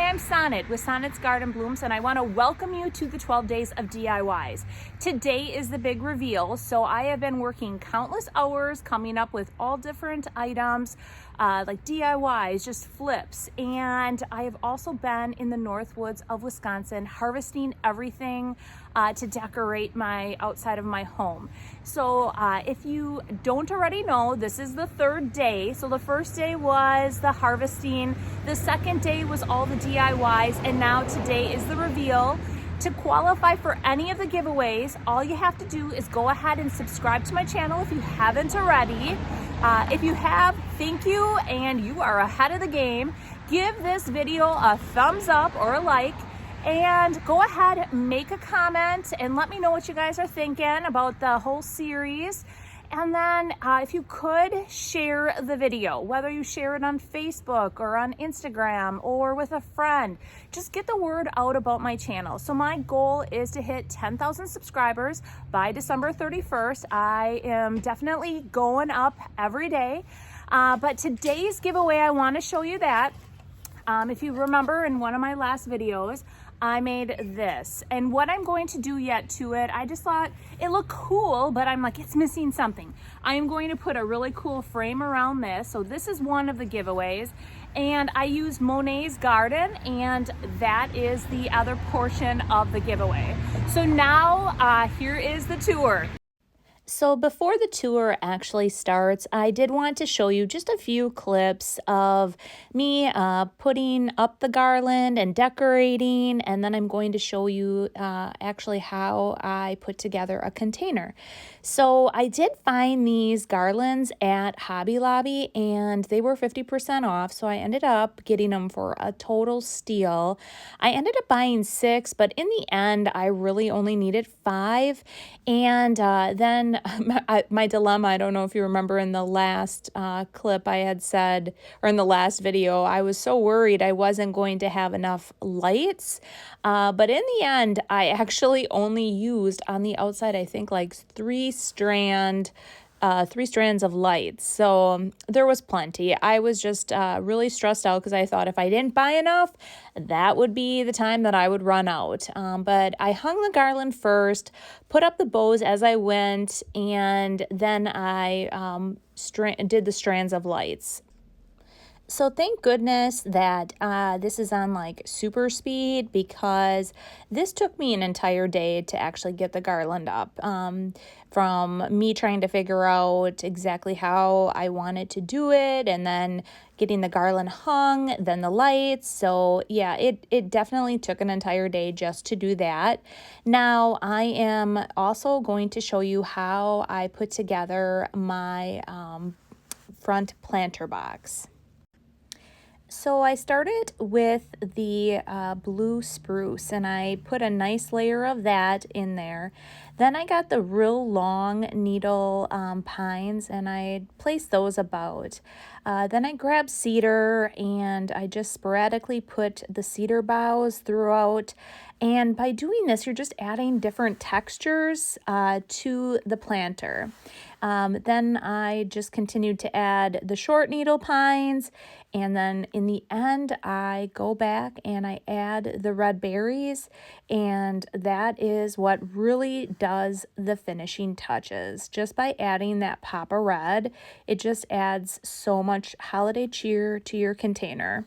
I'm Sonnet with Sonnet's Garden Blooms, and I want to welcome you to the 12 days of DIYs. Today is the big reveal, so I have been working countless hours coming up with all different items like DIYs, just flips, and I have also been in the North Woods of Wisconsin harvesting everything to decorate my outside of my home. So if you don't already know, this is the third day. So the first day was the harvesting, the second day was all the DIYs, and now today is the reveal. To qualify for any of the giveaways, all you have to do is go ahead and subscribe to my channel if you haven't already. If you have, thank you, and you are ahead of the game. Give this video a thumbs up or a like, and go ahead, make a comment, and let me know what you guys are thinking about the whole series. And then if you could share the video, whether you share it on Facebook or on Instagram or with a friend, just get the word out about my channel. So my goal is to hit 10,000 subscribers by December 31st. I am definitely going up every day. But today's giveaway, I want to show you that. If you remember in one of my last videos, I made this, and what I'm going to do yet to it, I just thought it looked cool, but I'm like, it's missing something. I am going to put a really cool frame around this. So this is one of the giveaways, and I used Monet's Garden, and that is the other portion of the giveaway. So now here is the tour. So before the tour actually starts, I did want to show you just a few clips of me putting up the garland and decorating, and then I'm going to show you actually how I put together a container. So I did find these garlands at Hobby Lobby, and they were 50% off, so I ended up getting them for a total steal. I ended up buying 6, but in the end, I really only needed 5, and then my dilemma, I don't know if you remember in the last clip I had said, or in the last video, I was so worried I wasn't going to have enough lights. But in the end, I actually only used on the outside, I think like 3 strands of lights. So there was plenty. I was just really stressed out because I thought if I didn't buy enough, that would be the time that I would run out. But I hung the garland first, put up the bows as I went, and then I did the strands of lights. So thank goodness that this is on like super speed, because this took me an entire day to actually get the garland up. From me trying to figure out exactly how I wanted to do it, and then getting the garland hung, then the lights. So yeah, it definitely took an entire day just to do that. Now I am also going to show you how I put together my front planter box. So I started with the blue spruce, and I put a nice layer of that in there. Then I got the real long needle pines, and I placed those about. Then I grabbed cedar, and I just sporadically put the cedar boughs throughout. And by doing this, you're just adding different textures to the planter. Then I just continued to add the short needle pines, and then in the end I go back and I add the red berries, and that is what really does the finishing touches. Just by adding that pop of red, it just adds so much holiday cheer to your container.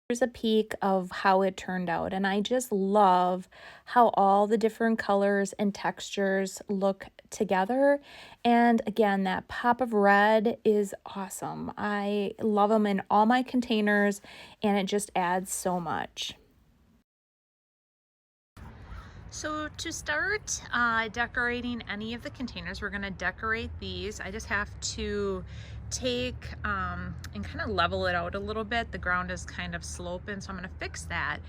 Here's a peek of how it turned out, and I just love how all the different colors and textures look together. And again, that pop of red is awesome. I love them in all my containers, and it just adds so much. So to start decorating any of the containers, we're going to decorate these. I just have to take and kind of level it out a little bit. The ground is kind of sloping, so I'm going to fix that.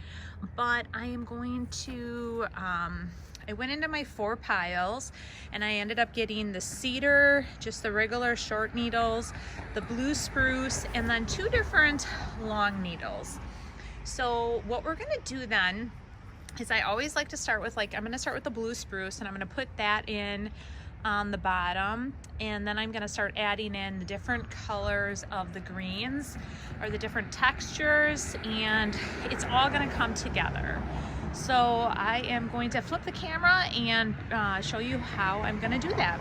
But I am going to, I went into my 4 piles, and I ended up getting the cedar, just the regular short needles, the blue spruce, and then 2 different long needles. So what we're going to do then is I always like to start with, I'm going to start with the blue spruce, and I'm going to put that in on the bottom, and then I'm going to start adding in the different colors of the greens or the different textures, and it's all going to come together. So I am going to flip the camera and show you how I'm going to do that.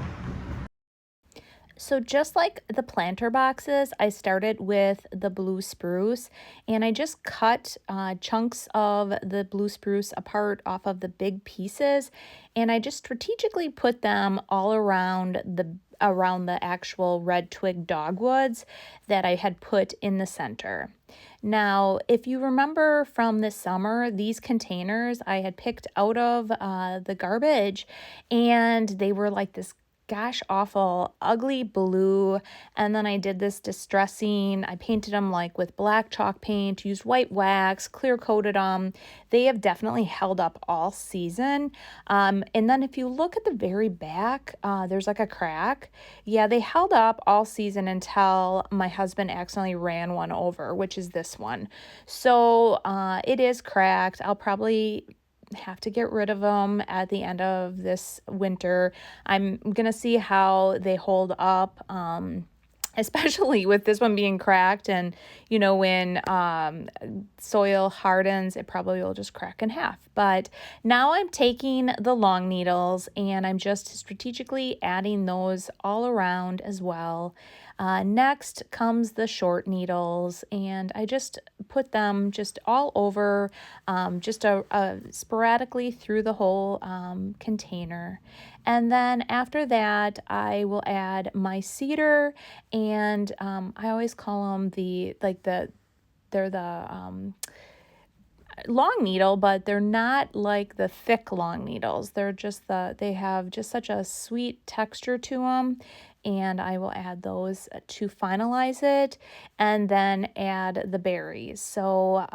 So just like the planter boxes, I started with the blue spruce, and I just cut chunks of the blue spruce apart off of the big pieces, and I just strategically put them all around the actual red twig dogwoods that I had put in the center. Now, if you remember from this summer, these containers I had picked out of the garbage, and they were like this gosh awful ugly blue, and then I did this distressing. I painted them like with black chalk paint, used white wax, clear coated them. They have definitely held up all season. And then if you look at the very back, there's like a crack. Yeah, they held up all season until my husband accidentally ran one over, which is this one. So it is cracked. I'll probably have to get rid of them at the end of this winter. I'm gonna see how they hold up, especially with this one being cracked, and you know, when soil hardens, it probably will just crack in half. But now I'm taking the long needles and I'm just strategically adding those all around as well. Next comes the short needles, and I just put them just all over, just sporadically through the whole container. And then after that, I will add my cedar, and I always call them they're the long needle, but they're not like the thick long needles. They have just such a sweet texture to them, and I will add those to finalize it, and then add the berries. So,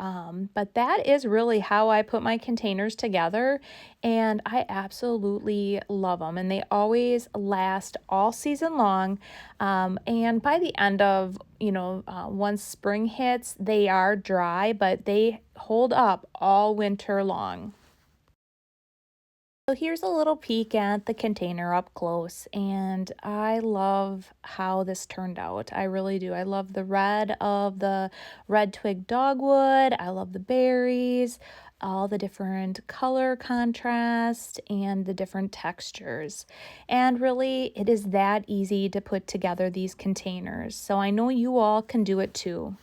but that is really how I put my containers together, and I absolutely love them, and they always last all season long. And by the end of, once spring hits, they are dry, but they hold up all winter long. So here's a little peek at the container up close, and I love how this turned out. I really do. I love the red of the red twig dogwood. I love the berries, all the different color contrast, and the different textures. And really, it is that easy to put together these containers. So I know you all can do it too.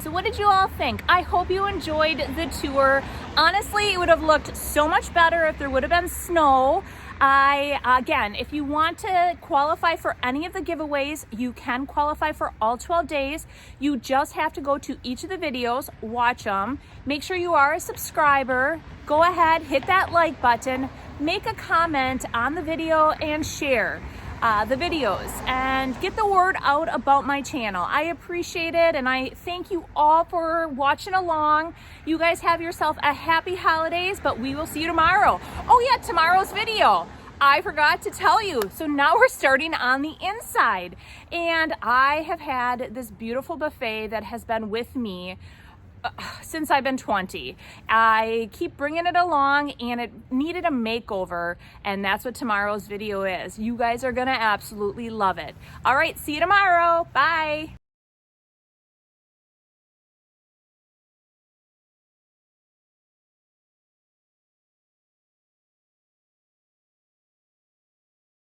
So what did you all think? I hope you enjoyed the tour. Honestly, it would have looked so much better if there would have been snow. Again, if you want to qualify for any of the giveaways, you can qualify for all 12 days. You just have to go to each of the videos, watch them, make sure you are a subscriber, go ahead, hit that like button, make a comment on the video and share the videos and get the word out about my channel. I appreciate it, and I thank you all for watching along. You guys have yourself a happy holidays, but we will see you tomorrow. Oh yeah, tomorrow's video, I forgot to tell you. So now we're starting on the inside, and I have had this beautiful buffet that has been with me since I've been 20. I keep bringing it along, and it needed a makeover, and that's what tomorrow's video is. You guys are gonna absolutely love it. All right, see you tomorrow. Bye.